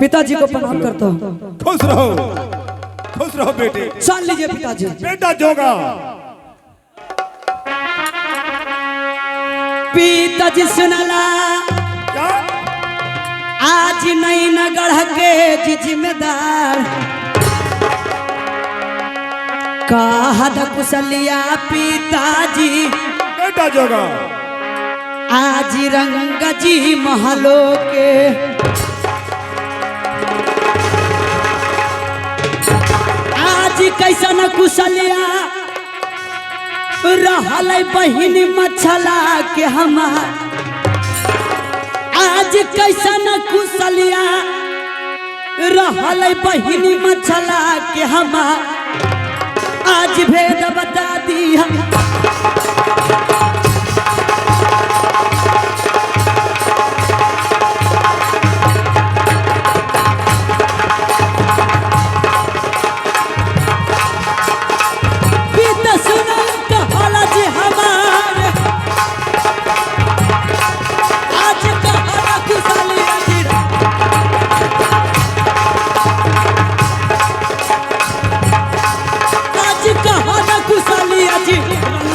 पिताजी को प्रणाम करता हूँ। खुश रहो बेटे। सान लीजिए पिताजी। बेटा जोगा। पिताजी सुनला क्या? आज नहीं न गढ़ के जिम्मेदार कहा कुशलिया पिताजी। बेटा जोगा। आज रंग जी महलों के आज कैसा न कुशलिया रहल बहिनी मछला के हमार। आज कैसा न कुशलिया रहल बहिनी मछला के हमार। आज भेद बता दिया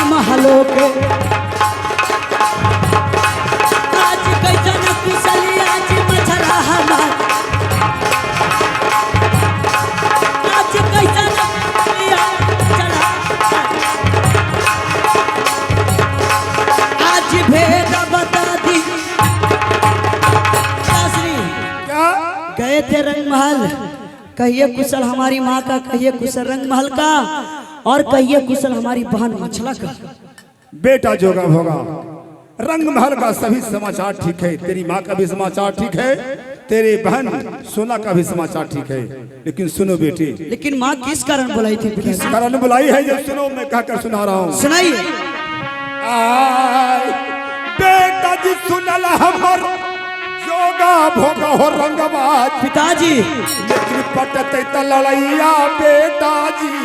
महलों के। आज कैसा न कुशली आज मछला हमार। आज कैसा न कुशली चला आज भेद बता दी। क्या? गए थे रंग महल, कहिए कुशल हमारी माँ का, कहिए कुशल रंग महल का, और कहिए कुशल हमारी बहन मछला का। बेटा जोगा भोगा, रंग महल का सभी समाचार ठीक है, तेरी माँ का भी समाचार ठीक है, तेरे बहन सोना का भी समाचार ठीक है। लेकिन सुनो बेटी। लेकिन माँ किस कारण बुलाई थी? किस कारण बुलाई है जब सुनो, मैं कहकर सुना रहा हूँ। सुनाइए। बेटा जी सुनल हमर जोगा भोगा हो रंगबाज पिताजी। लेकिन पटते त लड़ैया बेटा जी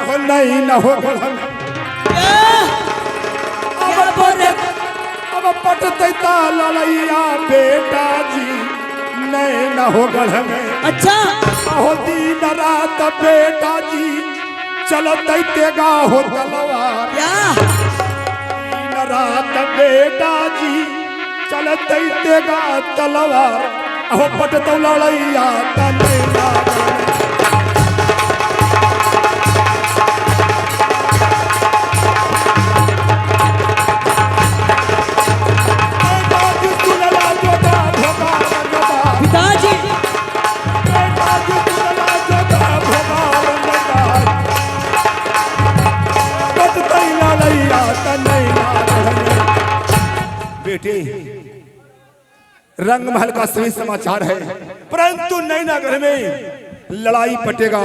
हो नहीं न हो अब पटते त लड़ैया बेटा जी नहीं न हो गढ़ में। अच्छा हो दिन रात बेटा जी चलते तेगा हो तलवार। दिन रात बेटा जी चलते तेगा तलवार। हो पटतो लड़ैया त नहीं न बेटे। रंग महल का सही समाचार है, परंतु नैनागढ़ में लड़ाई पटेगा।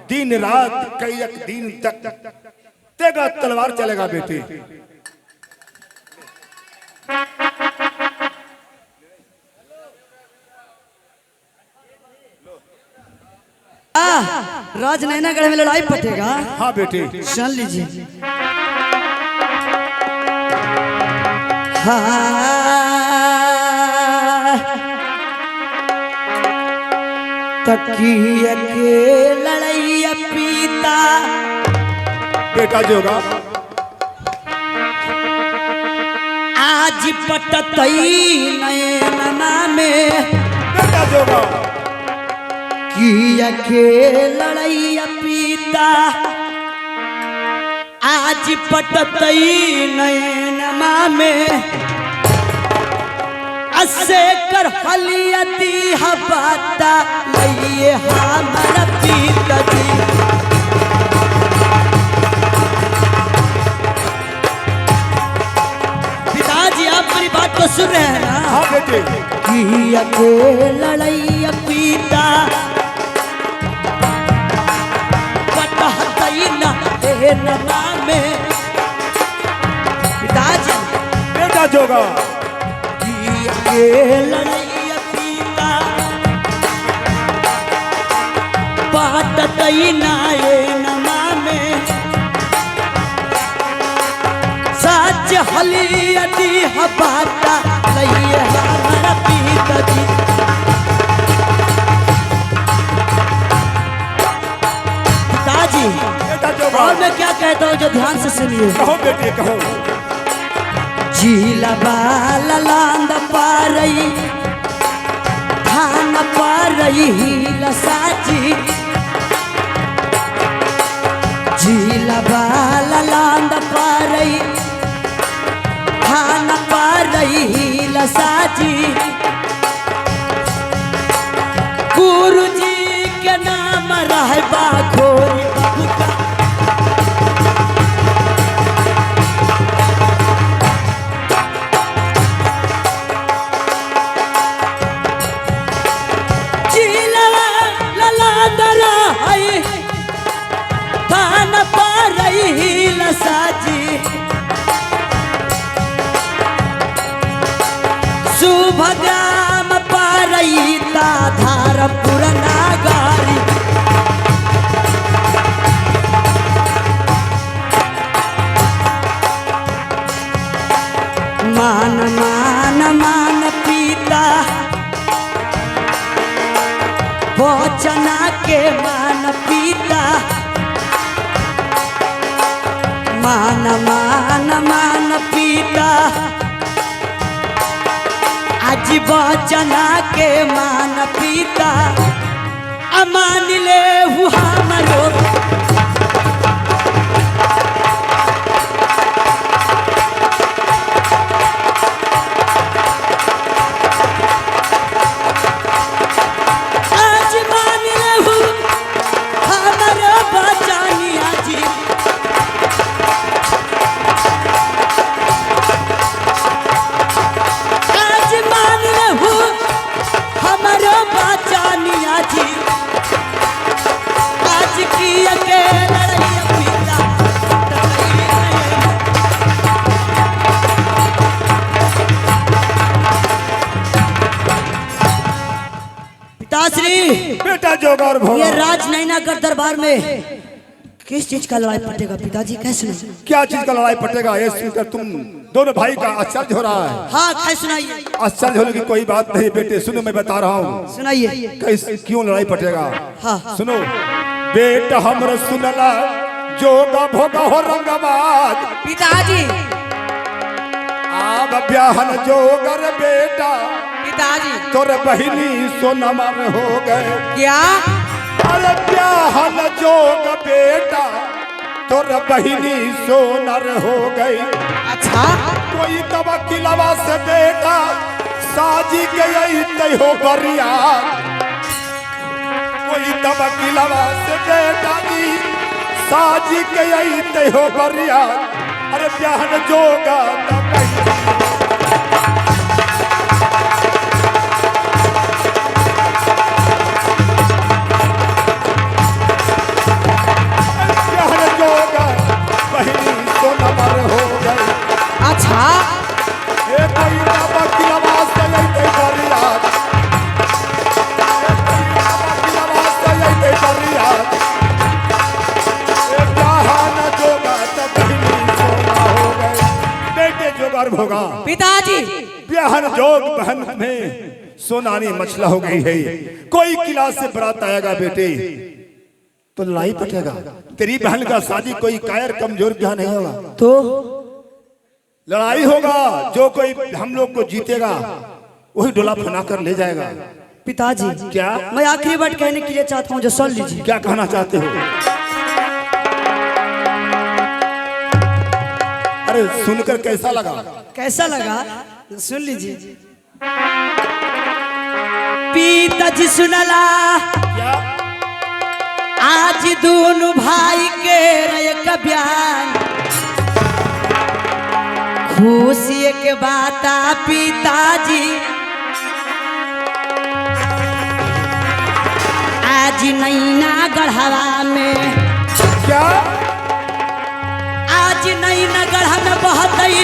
दिन रात कई एक दिन तक तेगा तलवार चलेगा बेटे। राज नैनागढ़ में लड़ाई पटेगा। हाँ बेटे सुन लीजिए। तकिया के लड़ैया पीता बेटा जोगा। आज पटतई नैना में बेटा जोगा। किया के लड़ैया पीता आज पटतई नैनमा में। असे कर हलियती हबाता लइए हमारा पिताजी। पिताजी आप मेरी बात को सुन रहे हैं ना? हाँ बेटे। किया के लड़ैया पीता पटतई नैनमा में। पिताजी। बेटा जोगा। लड़ैया पीता पटतई नैनमा में। सच हलियती हबाता लइए हमारा पिताजी। होगा। और मैं क्या कहता हूँ जो ध्यान से सुनिए। कहो बेटे कहो। झीला बाला लांद पारई थान पारई लसाची झीला बाला लांद पारई थान पारई लसाची गुरुजी के नाम रहबा खोरी बाबू का साजी सुभद्राम पारई धार पुरना गारी मान मान मान पीता वचना के मान पीता मान मान मान पीता आज वचना के मान पीता अमान ले हुआ मरो आज मान ले हमारो बचानिया जी पिताश्री बेटा जोगार भोगा। ये राज नैनागढ़ दरबार में किस चीज का लड़ाई पड़ेगा पिताजी कैसे नहीं? क्या चीज का लड़ाई पड़ेगा ये सुनकर तुम दोनों भाई का आश्चर्य हो रहा है। हाँ कैसे सुनाइए। आश्चर्य होने की कोई बात नहीं बेटे, सुनो मैं बता रहा हूँ। सुनाइए। कैसे क्यों लड़ाई पड़ेगा? हाँ। सुनो बेटा हमर सुनला जोगा भोगा हो रंगबाज पिताजी आब ब्याहन जोगर बेटा पिताजी तोर बहिनी सोनमर हो गए। क्या? अरे ब्याहन जोग बेटा तोर बहिनी सोनर हो गई। अच्छा कोई दवा किलवा से बेटा साजी गई तय हो बरिया। कोई दवा किलवा से बेटा जी साजी गई तय हो बरिया। अरे ब्याहन जोगा अच्छा होगा पिताजी ब्याहन जोग बहन में सोनानी मछला हो गई है। कोई किला से बरात आएगा बेटे तो लड़ाई पटेगा। तेरी बहन का शादी कोई कायर कमजोर ब्याह नहीं होगा तो लड़ाई होगा। जो कोई हम लोग को जीतेगा वही डोला फना कर ले जाएगा। पिताजी क्या? मैं आखिरी बात कहने के लिए चाहता हूँ जो सुन लीजिए। क्या कहना चाहते हो? अरे सुनकर कैसा लगा? कैसा लगा सुन लीजिए। पिताजी सुनला क्या? आज दोनों भाई के एक बयान खुशी के बात पिताजी आज नैना गढ़वा में क्या? आज नैना गढ़ा में बहुत ही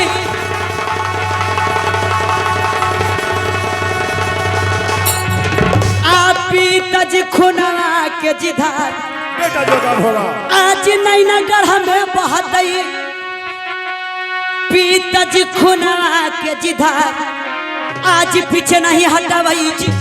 पिताजी खुनवा के जिधार बेटा जोगा होगा। आज नैना गढ़ा में बहुत ही पिताजी खुनवा के जिधार आज पीछे नहीं हटवाई जी।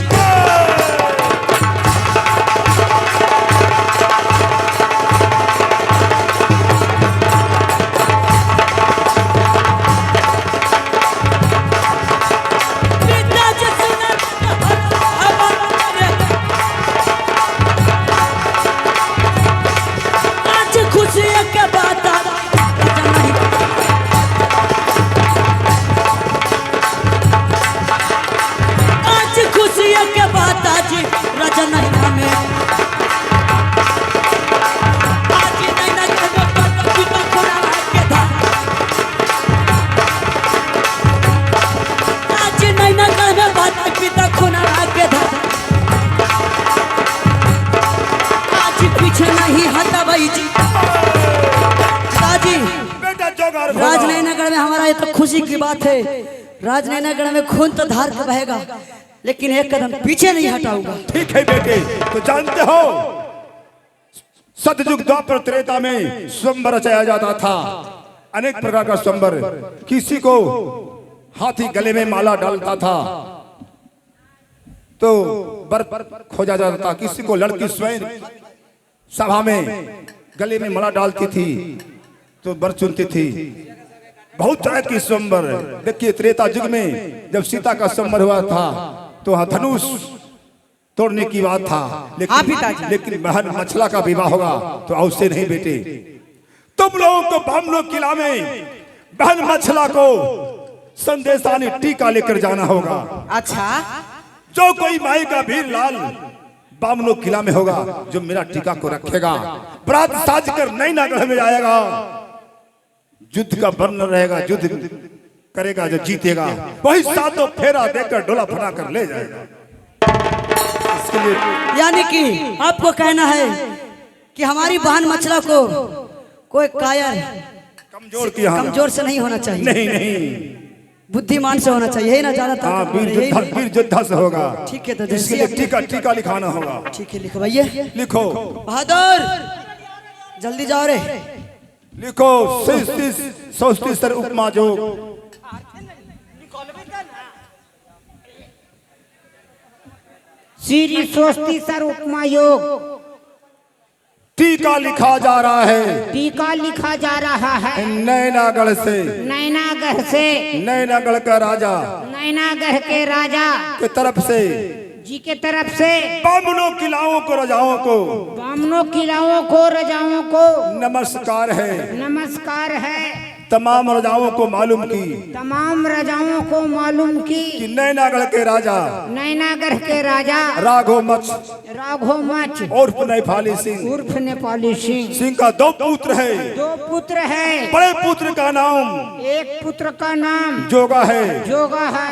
राजनगर में हमारा ये तो खुशी की बात है, राजनगर में खून तो धार के बहेगा, लेकिन एक कदम पीछे नहीं हटाऊंगा। ठीक है बेटे, तो जानते हो सतयुग द्वापर त्रेता में स्वयंवर रचाया जाता था। अनेक प्रकार का स्वयंवर, किसी को हाथी गले में माला डालता था तो वर खोजा जाता था, किसी को लड़की स्वयं सभा में गले में माला डालती थी तो वर चुनती थी। बहुत तरह की स्वयंवर। देखिए त्रेता युग में जब सीता का स्वयंवर हुआ था तो वहां धनुष तोड़ने की बात था, लेकिन बहन मछला का विवाह होगा तो अवश्य नहीं बेटे। तुम लोगों को बामनो किला में बहन मछला को संदेशानी टीका लेकर जाना होगा। अच्छा, जो कोई माई का भीर लाल बामनो किला में होगा, जो मेरा टीका को रखेगा, बरात साज कर नई नागढ़ में जाएगा, युद्ध का वर्णन रहेगा, युद्ध करेगा, जो जीतेगा वही सातों फेरा देकर डोला फना कर ले जाएगा। इसके लिए यानी कि आपको कहना है कि हमारी बहन मछला को कोई कायर कमजोर से नहीं होना चाहिए, नहीं बुद्धिमान से होना चाहिए, ना ज्यादा हाँ, वीर योद्धा से होगा। ठीक है, तो इसके लिए टीका लिखाना होगा। ठीक है, लिखवाइए। लिखो बहादुर, जल्दी जाओ रे। लिखो सौस्ती सर उपमा जोग। श्री स्वस्ति सर उपमा योग। टीका लिखा जा रहा है, टीका लिखा जा रहा है नैनागढ़ से, नैनागढ़ से, नैनागढ़ का राजा नैनागढ़ के राजा के तरफ से जी के तरफ से बामनों किलाओं को रजाओं को बामनों किलाओं को रजाओं को नमस्कार है। नमस्कार है। तमाम रजाओं को मालूम की, तमाम राजाओं को मालूम की कि नैनागढ़ के राजा नैनागढ़ के राजा राघव मच उर्फ नेपाली सिंह, उर्फ नेपाली सिंह का दो पुत्र है। दो पुत्र है। बड़े पुत्र का नाम, एक पुत्र का नाम जोगा है, जोगा है।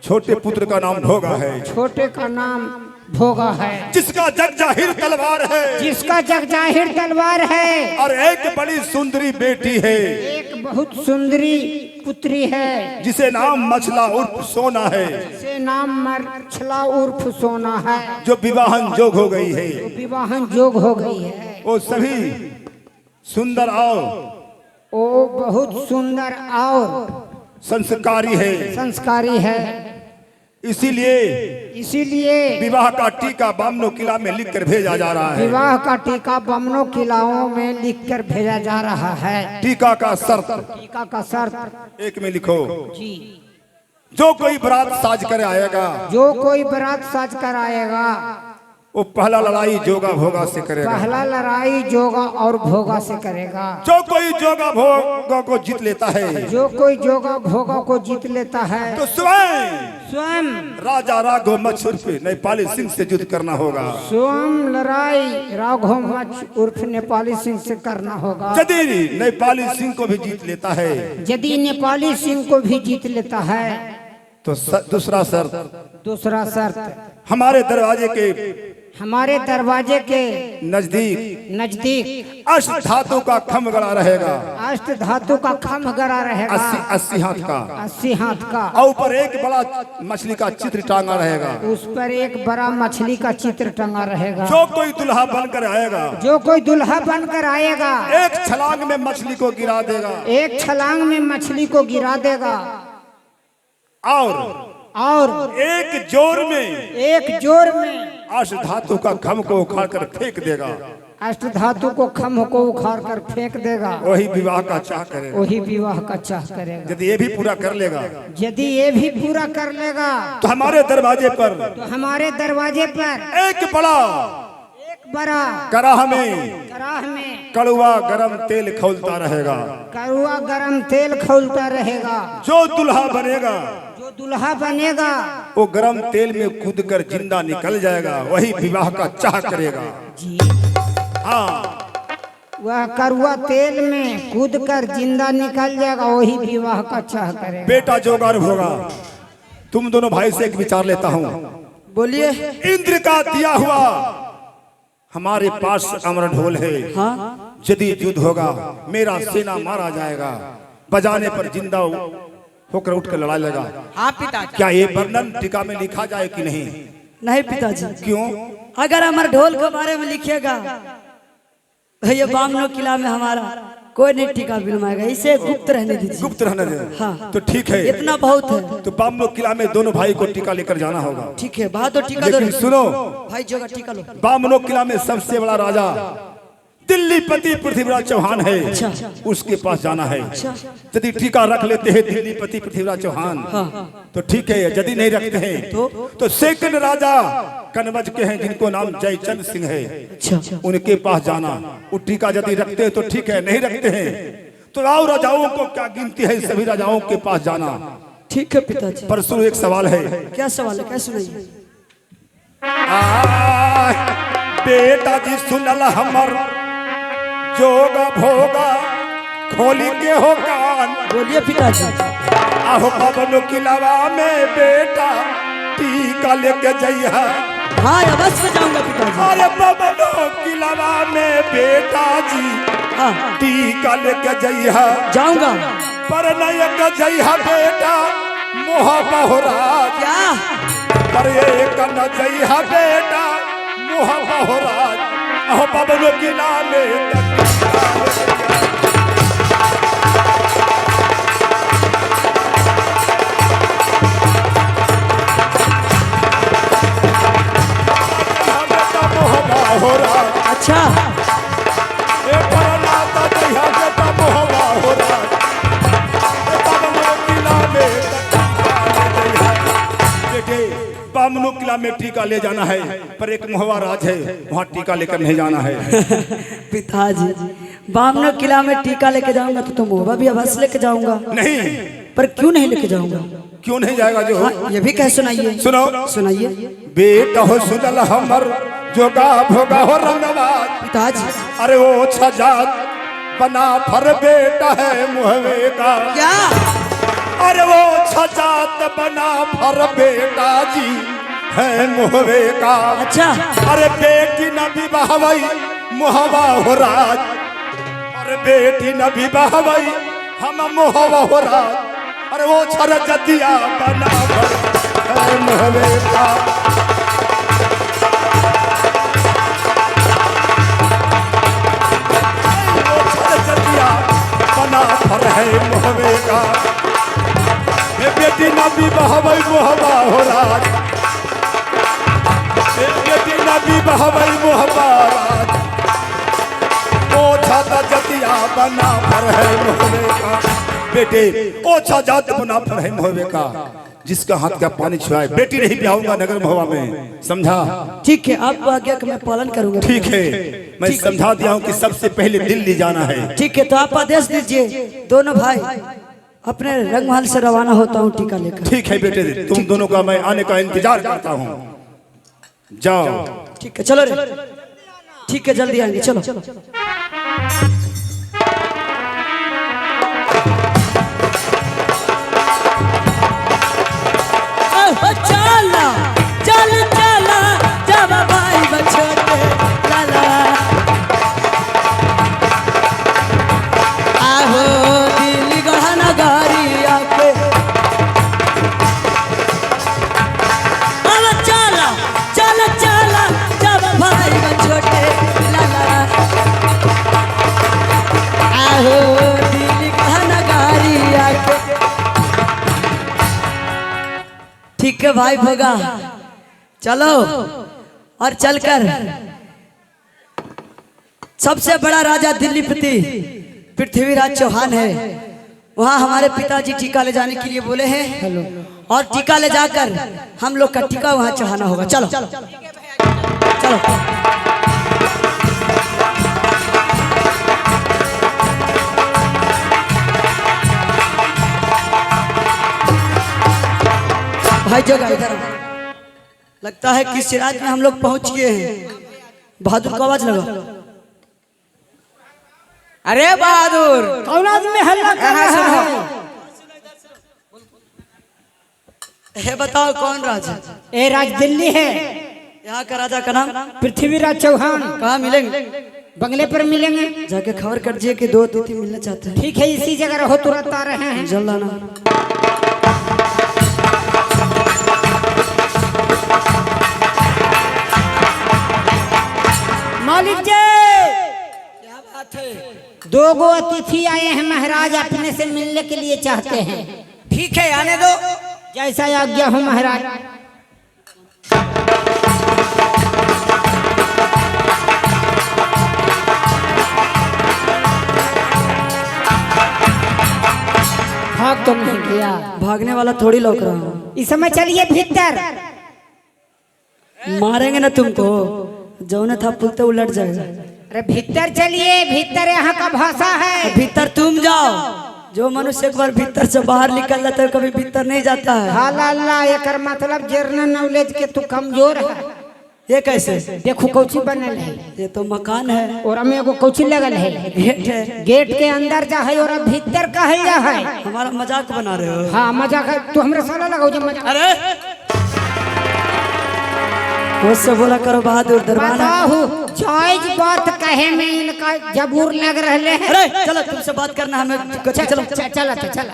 छोटे पुत्र का नाम भोगा है, छोटे का नाम भोगा है। जिसका जग जाहिर तलवार है, जिसका जग जाहिर तलवार है। और एक बड़ी सुंदरी बेटी है, एक बहुत सुंदरी पुत्री है, जिसे नाम मछला उर्फ सोना है, जिसे नाम मछला उर्फ सोना है, जो विवाहन जोग हो गई है। विवाहन जोग हो गई है। वो सभी सुंदर और वो बहुत सुंदर और संस्कारी है, संस्कारी है। इसीलिए विवाह का टीका बामनो किला में लिखकर भेजा जा रहा है। विवाह का टीका बामनो किलाओं में लिखकर भेजा जा रहा है। टीका का शर्त, टीका का शर्त एक में लिखो जी। जो कोई बारात साज कर आएगा, जो कोई बारात साज कर आएगा, वो पहला लड़ाई जोगा भोगा से करेगा। पहला लड़ाई जोगा और भोगा से करेगा। जो कोई जोगा भोगा को जीत लेता है, जो कोई जोगा भोगा को जीत लेता है, तो स्वयं राजा राघव मच उर्फ नेपाली सिंह से युद्ध करना होगा। स्वयं लड़ाई राघव मच उर्फ नेपाली सिंह से करना होगा। यदि नेपाली सिंह को भी जीत लेता है, यदि नेपाली सिंह को भी जीत लेता है, तो दूसरा शर्त हमारे दरवाजे के नजदीक अष्ट धातु का खम्भ गड़ा रहेगा। अष्ट धातु का खम्भ गड़ा रहेगा। 80 हाथ का, 80 हाथ का। और ऊपर एक बड़ा मछली का चित्र टांगा रहेगा। उस पर एक बड़ा मछली का चित्र टंगा रहेगा। जो कोई दुल्हा बनकर आएगा, जो कोई दुल्हा बनकर आएगा, एक छलांग में मछली को गिरा देगा। एक छलांग में मछली को गिरा देगा। और एक जोर में अष्ट धातु का खम्भ को उखाड़ कर फेंक देगा। अष्ट धातु को खम्भ को उखाड़ कर फेंक देगा। वही विवाह का चाह करेगा। वही विवाह का चाह करेगा। यदि ये भी पूरा कर लेगा, यदि ये भी पूरा कर लेगा, तो हमारे दरवाजे पर एक बड़ा कराह में कड़वा गरम तेल खौलता रहेगा। कड़वा गरम तेल खौलता रहेगा। जो दुल्हा बनेगा वो गरम तेल में कूदकर जिंदा निकल जाएगा। वही विवाह का चाह करेगा जी। हाँ, वह कड़वा तेल में कूदकर जिंदा निकल जाएगा। वही विवाह का चाह करेगा। बेटा जोगार होगा। तुम दोनों भाई से एक विचार लेता हूँ। बोलिए। इंद्र का दिया हुआ हमारे पास अमर ढोल है। हाँ? यदि युद्ध होगा, मेरा सेना मारा जाएगा, बजाने पर जिंदा होकर उठकर लड़ाई लगा। हाँ पिताजी। क्या ये वर्णन टीका में लिखा जाए कि नहीं? नहीं पिताजी। क्यों? अगर हमारे ढोल के बारे में लिखिएगा तो ये बामनो किला में हमारा कोई नहीं टीका फिल्माएगा, इसे गुप्त रहने दीजिए। गुप्त रहने दे। हाँ तो ठीक है, इतना बहुत है। तो बामनो किला में दोनों भाई को टीका लेकर जाना होगा। ठीक है, बात तो टीका दो। लेकिन सुनो भाई जोगा टीका लो। बामनो किला में सबसे बड़ा राजा दिल्ली पति पृथ्वीराज चौहान है, अच्छा। उसके पास जाना है। अच्छा। यदि टीका रख लेते हैं दिल्ली पति पृथ्वीराज चौहान तो ठीक है, यदि नहीं रखते हैं तो सेकंड राजा कनवज के हैं जिनको नाम जयचंद सिंह है, अच्छा। उनके पास जाना। वो टीका यदि रखते हैं तो ठीक है, नहीं रखते हैं तो आओ राजाओं को क्या गिनती है, सभी राजाओं के पास जाना। ठीक है पिताजी। परसों एक सवाल है। क्या सवाल है, क्या सुनाइए। बेटा जी सुनल हमर जोगा भोगा खोली के हो कान। बोलिए पिताजी। आहो बाबनो किलावा में बेटा टीका लेके जइहा। हाँ अवश्य जाऊंगा पिताजी। अरे बाबनो किलावा में बेटा जी हाँ टीका लेके जइहा। जाऊंगा। पर नहीं के जइहा बेटा मोह बहुरा। क्या? पर एक न जइहा बेटा मोह बहुरा। आहो बाबनो किला में अच्छा। बामनो किला में टीका ले जाना है, पर एक मोहवा राज है, वहाँ टीका लेकर नहीं जाना है। पिताजी बामनो किला में टीका लेके जाऊंगा तो मोहबा भी अवश्य लेके जाऊंगा। नहीं, पर क्यों नहीं लेके जाऊंगा? क्यों नहीं जाएगा? जो हाँ, ये भी कह सुनाइए। सुनो सुनाइए। बेटा हो सुनल हमर जोगा भोगा हो रंगवाद। पिताजी। अरे वो छजात बना फर बेटा है मुहवे का। क्या? अरे वो छजात बना फर बेटा जी है मुहवे का। अच्छा। अरे बेटी न विवाहवई मुहवा हो राज। अरे बेटी न विवाहवई हम मुहवा हो राज। अरे वो छर जतिया बना फर है मुहवे का। बना फर है मुहवे का। बेटी नबी बहवई मुहबा हो राज। बेटी नबी बहवई मुहबा राज। ओछा जतिया बना फर है मुहवे का। बेटे ओछा जात बना फर है मुहवे का। जिसका हाथ का पानी छुआए बेटी नहीं ब्याहूंगा नगर महुआ में, समझा? ठीक है, आपको आज्ञा का मैं पालन करूंगा। ठीक है, मैं समझा दिया हूँ कि सबसे पहले दिल्ली जाना है। ठीक है, तो आप आदेश दीजिए। दोनों भाई अपने रंगमहल से रवाना होता हूँ टीका लेकर। ठीक है बेटे, तुम दोनों का मैं आने का इंतजार करता हूँ। जाओ। ठीक है, चलो रे। ठीक है, जल्दी आएंगे, चलो। चला चल चला जब भाई बछोटे लाला। आहो दिल्ली गहना गाड़ी आके। अब चला चल चला जब भाई बछोटे लाला। आहो दिल्ली गहना गाड़ी आके। ठीक है भाई भोगा, चलो। और चलकर सबसे बड़ा राजा दिल्ली पति पृथ्वीराज चौहान है, वहाँ हमारे पिताजी टीका ले जाने के लिए बोले हैं। और टीका ले जाकर हम लोग का टीका वहाँ चढ़ाना होगा। चलो चलो। भाई जगह इधर लगता है कि सिराज में हम लोग पहुंच गए हैं। बहादुर को आवाज लगा। अरे बहादुर, औलाद में हल्ला कर रहा है। है बताओ कौन राजा? ये राज दिल्ली है। यहाँ का राजा का नाम पृथ्वीराज चौहान। कहाँ मिलेंगे? बंगले पर मिलेंगे। जाके खबर कर दिए कि दो अतिथि मिलना चाहते हैं। ठीक है, इसी जगह रहो, तुरंत आ रहे हैं। जल्द आना। मालिक जी, क्या बात है? 2 गो अतिथि आए हैं, महाराज अपने से मिलने के लिए चाहते हैं। ठीक है, आने दो। जैसा आज्ञा हो महाराज। भाग तो नहीं गया, भागने वाला थोड़ी लौक रहा हूँ। इस समय चलिए भीतर। मारेंगे ना तुमको, जो न था पुल तो उलट जाएगा। अरे भीतर चलिए, भीतर यहाँ का भाषा है। भीतर तुम जाओ। जो मनुष्य एक बार भीतर से बाहर निकल जाता है कभी भीतर नहीं जाता है। हालाल्ला, एकर मतलब जनरल नॉलेज के तू कमजोर है। ये कैसे? देखो कौची बनल है, ये तो मकान है और हमें एगो कौची लगल है, गेट है। गेट के अंदर जा है और भीतर कहल जा है। हमारा मजाक बना रहे हो? हाँ मजाक है, तू हमरा साला लगाओ जो मजाक। अरे मुझसे बोला करो बहादुर दरबार। बताओ, जायज बात कहे में इनका जबूर लग रहे हैं। अरे चलो, तुमसे बात करना हमें। चलो चला तो चला।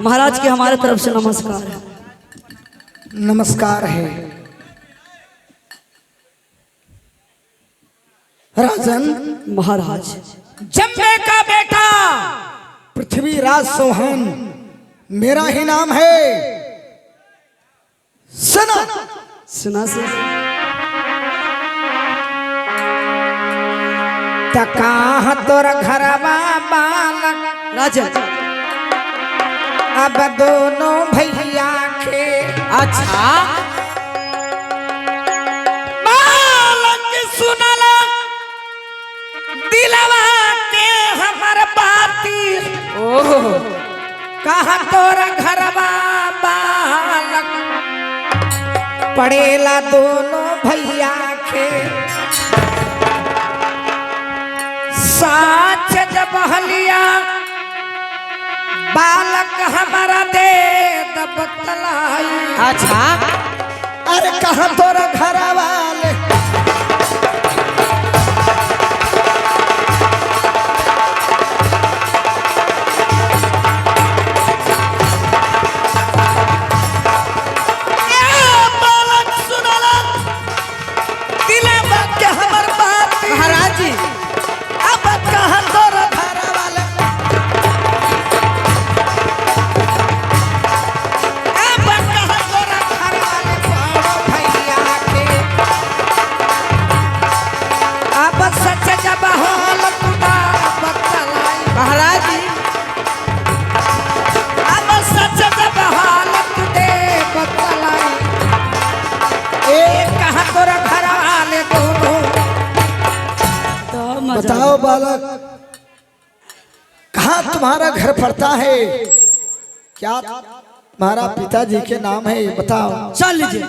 महाराज के हमारे तरफ से नमस्कार है। नमस्कार है राजन। महाराज जम्मे का बेटा पृथ्वीराज चौहान मेरा ही नाम है। सुना सुना से कहाँ तोरा घरवा बालक, राजन अब दोनों भैया के। अच्छा बालक सुनला दिलवा के हमर बाती। ओह कहाँ तोरा घरवा बालक, पड़ेला दोनों भैया के। साच जब हलिया बालक हमारा दे बतलाई। अच्छा अरे कहाँ तोरा घर वाले, बालक सुनला दिलवा के हमर बाती। महाराज जी अब कहाँ तोरा घर वाले, अब कहाँ तोरा घर वाले दोनों भैया के। अब सच जब होल खुदा बतलाई। महाराज जी अब सच जब होल खुदे बतलाई। एक कहाँ तोरा घर वाले दोनों। तो मजा। बताओ बालक, कहाँ तुम्हारा घर पड़ता है? क्या तुम्हारा पिताजी के नाम है? बताओ। चल लीजिए।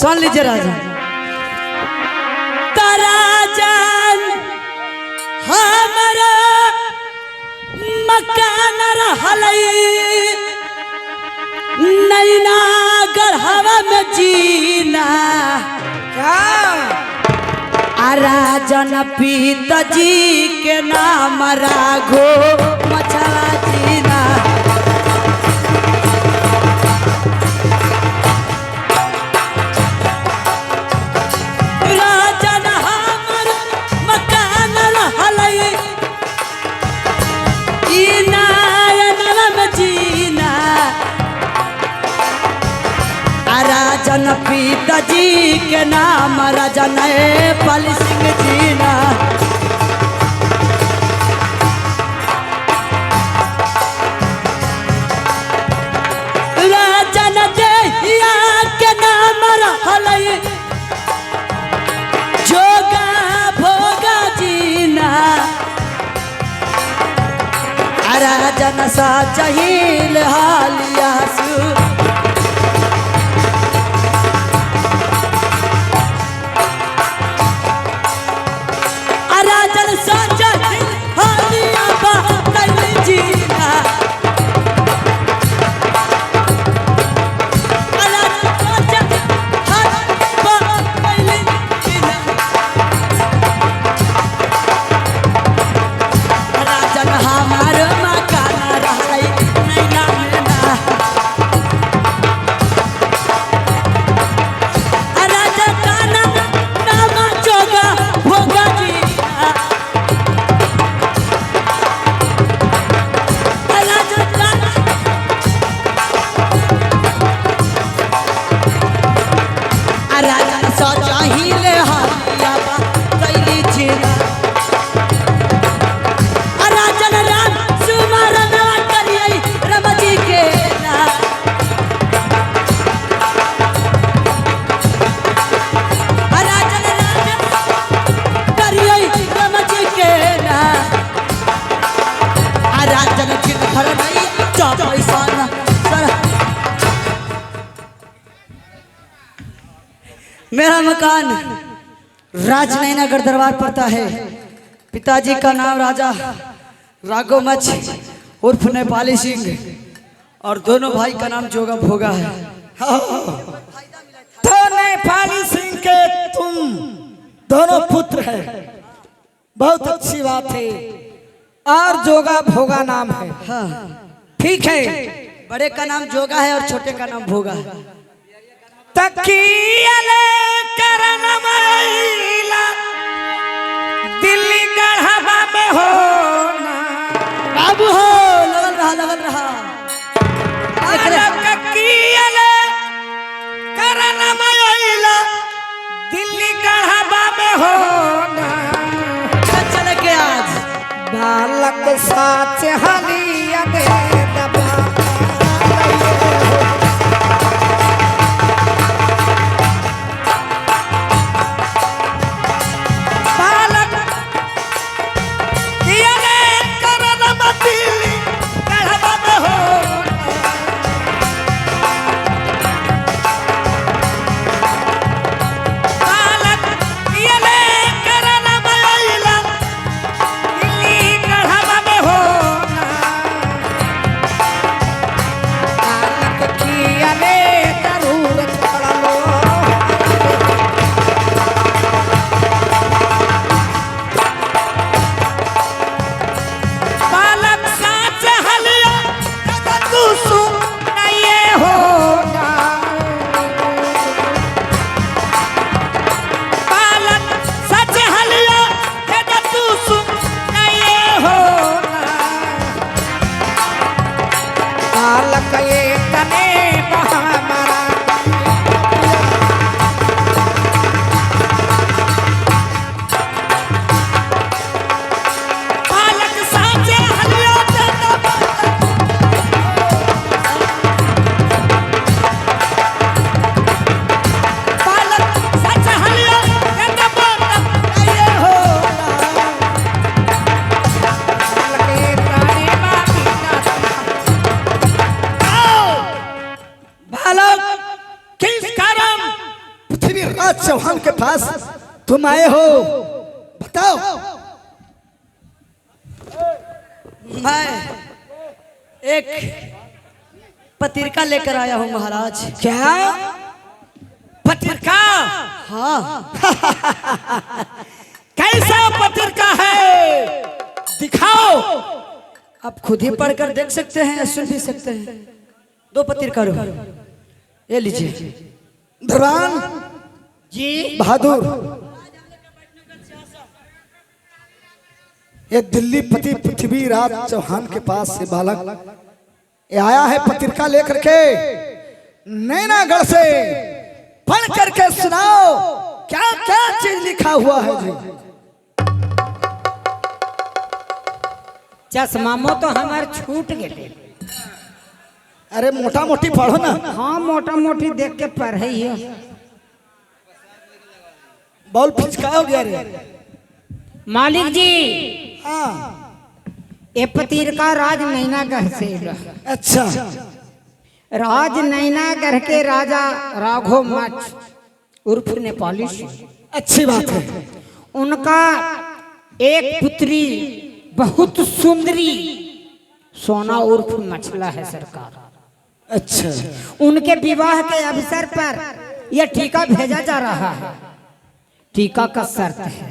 सुन लीजिए राजा। राजन हमारा मकान रहलई नैना गढ़वा में जीना। राजन पिताजी के नाम राघो मछला जीना। राजन हमर मकान रहलई ई नायनवा में जीना। राजन पिताजी के नाम राजन पाल सिंह जीना। राजन देहिया के नाम रहलई जोगा भोगा जीना। राजन सा चाहिल हालिया सु। राजन सा चाहिल मेरा मकान राजनयनगर दरबार पड़ता है। पिताजी का नाम राजा राघव मच उर्फ नेपाली सिंह और दोनों भाई का नाम जोगा भोगा है। तो नेपाली सिंह के तुम दोनों पुत्र हैं, बहुत अच्छी बात है। और जोगा भोगा नाम है। हाँ, ठीक है। बड़े का नाम जोगा है और छोटे का नाम भोगा है। तकियले करन मैला दिल्ली गढ़वा में हो ना बाबू हो लगल रहा तकियले करन मैला दिल्ली गढ़वा में हो ना चले के आज बालक साच हलिया दे दबा चौहान के पास तुम आए हो, बताओ। मैं एक पत्रिका लेकर आया हूँ महाराज। क्या पत्रिका? हाँ कैसा पत्रिका है, दिखाओ। आप खुद ही पढ़कर देख सकते हैं या सुन भी सकते हैं। दो पत्रिका रो, ये लीजिए। धरवान जी बहादुर, ये दिल्ली पति पृथ्वीराज चौहान के पास से बालक ये आया है पत्रिका लेकर के। नैनागढ़ से पढ़ करके सुनाओ क्या क्या चीज लिखा हुआ है जी। चश्मामो तो हमार छूट गए। अरे मोटा मोटी पढ़ो ना। हाँ मोटा मोटी देख के पढ़े ही। बॉल फिचका हो गया रे। मालिक जी हाँ ये पत्रिका राज नैनागढ़ से। अच्छा, राज नैनागढ़ के राजा राघव मच उर्फ नेपाली अच्छी बात है। उनका एक पुत्री बहुत सुंदरी सोना उर्फ मछला है सरकार। अच्छा, उनके विवाह के अवसर पर यह टीका भेजा जा रहा है। टीका का शर्त है,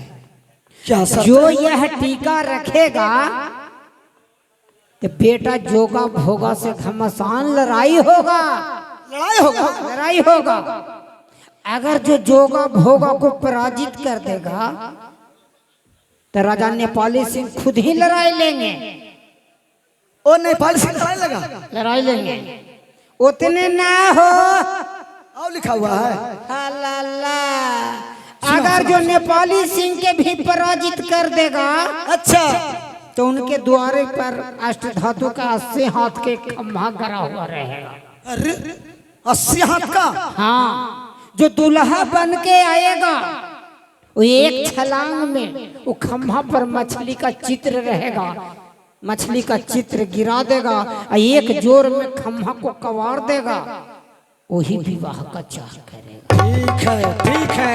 क्या शर्त? जो यह टीका रखेगा तो बेटा जोगा भोगा से घमासान लड़ाई होगा। लड़ाई होगा? लड़ाई होगा। अगर जो जोगा भोगा को पराजित कर देगा तो राजा नेपाली सिंह खुद ही लड़ाई लेंगे। ओ नेपाल से लड़ाई लगा? लड़ाई लेंगे। उतने ना हो, और लिखा हुआ है अल्लाह, अगर जो नेपाली सिंह के भी पराजित कर देगा अच्छा तो उनके द्वारे पर अष्टधातु का 80 हाथ के खम्भा गड़ा हुआ रहेगा। अरे 80 हाथ का? हाँ, जो दुल्हा बन के आएगा वो एक छलांग में वो खम्भा पर मछली का चित्र रहेगा, मछली का चित्र गिरा देगा और एक जोर में खम्भा को कवार देगा। वही विवाह का चाह करेगा। ठीक है ठीक है,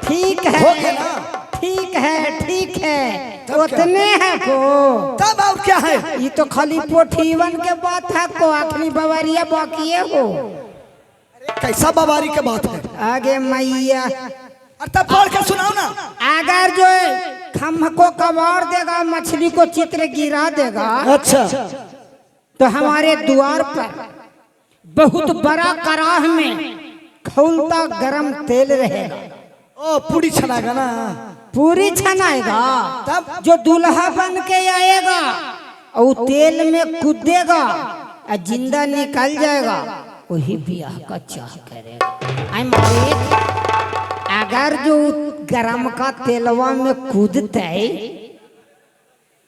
ठीक हो है गया ना? ठीक है ठीक है, तब क्या? उतने है को तब और क्या है? ये तो खाली पोठीवन के बात है को, आखिरी बवरिया बाकी है हो। कैसा बवारी के बात है? आगे मैया अरे तब पढ़ के सुनाओ ना। अगर जो खम्भ को कबाड़ देगा, मछली को चित्र गिरा देगा, अच्छा तो हमारे द्वार पर बहुत बड़ा कराह में खौलता गरम तेल रहेगा। ओ पूरी छनाएगा ना? पूरी छनाएगा। तब? जो दूल्हा बन के आएगा और तेल में कूदेगा और जिंदा निकल जाएगा, वही ब्याह का चाह करेगा। आई मालिक, अगर जो गरम का तेलवा में कूदते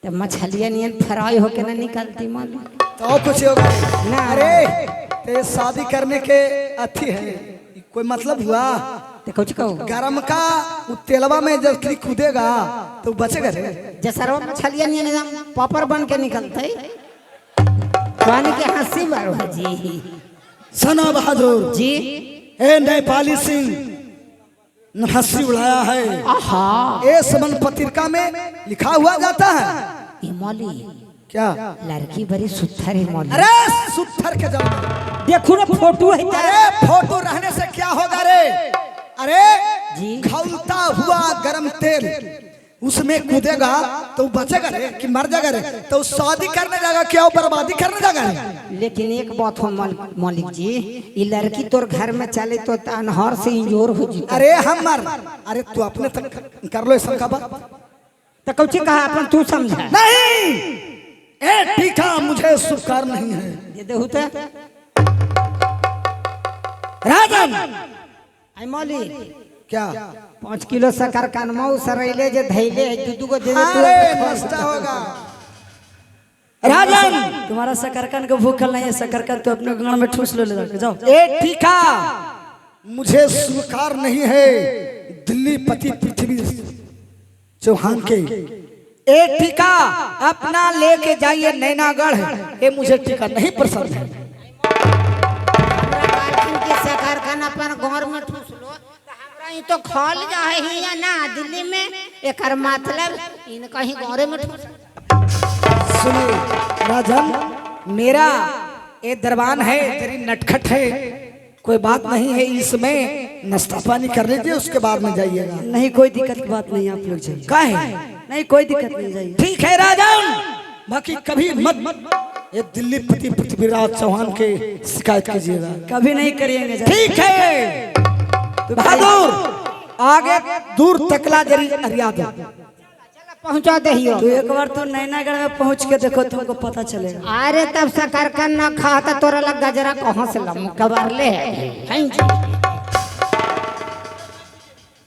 तो मछलियां नियन फ्राई होके ना निकलती मालिक। तो कुछ होगा ना। अरे ते शादी करने के अथी है, कोई मतलब हुआ? तो कुछ कहो गरम का वो तेलवा में जब कूदेगा तो बचेगा रे। जसरवा मछलियां नियन एकदम पापड़ बन के निकलते। पानी के हंसी बारो है जी। सना बहादुर जी ए नेपाली सिंह ने हंसी उड़ाया है। आहा ए समन पत्रिका में लिखा हुआ जाता है। ये मौली क्या? लड़की बड़ी सुथर है मौली। अरे सुथर के जब देखो ना फोटो है तेरा। अरे फोटो रहने से क्या होगा रे? अरे जी। खौलता हुआ गरम तेल उसमें कूदेगा तो बचेगा रे कि मर जाएगा रे? तो शादी करने जाएगा क्या बर्बादी करने जाएगा रे? लेकिन एक बात हो मौलिक जी, ये लड़की तोर घर में चले तो अनहर से इंजोर हो जी। अरे हम मर, अरे तू अपने तक कर लो इसका का बात। तो कुछ कहा अपन तू समझा नहीं ए ठीक है, मुझे स्वीकार नहीं है। दे दे होता राजन आई मौलिक क्या? 5 किलो शक्कर कानमा सरैले जे धैले है दूध को दे दे तू। अरे नष्टा होगा। राजन तुम्हारा शकरकन को भूखल नहीं है, शकरकन तो अपने गांव में ठूस लो ले जाके जाओ। ए टीका मुझे स्वीकार नहीं है दिल्ली पति पृथ्वी चौहान के। ए टीका अपना लेके जाइए नैनागढ़, ये मुझे टीका नहीं पसंद है। शक्कर खान अपन घर में ठूस लो तो हमरा ई तो खोल जा है या ना दिल्ली में, एकर मतलब इन कहीं घरे में ठूस। सुनिए राजन, मेरा ये दरबान है, तेरी नटखट है, कोई बात नहीं है इसमें। नाश्ता पानी कर लीजिए उसके बाद में जाइएगा। नहीं कोई दिक्कत की बात नहीं, आप लोग जाइए। काहे? नहीं कोई दिक्कत नहीं, जाइए। ठीक है राजन, बाकी कभी मत ये दिल्ली पति पृथ्वीराज चौहान के शिकायत कीजिएगा। कभी नहीं करिएंगे, जाइए। ठीक है बहादुर, आगे दूर तकला जरी अरिया दो। पहुंचा दे हियो। तो एक बार तो नैनागढ़ में पहुंच के देखो, तुमको पता चलेगा। अरे तब शक्कर ना खाता तोरा लग गजरा कहाँ से लम कबार ले है।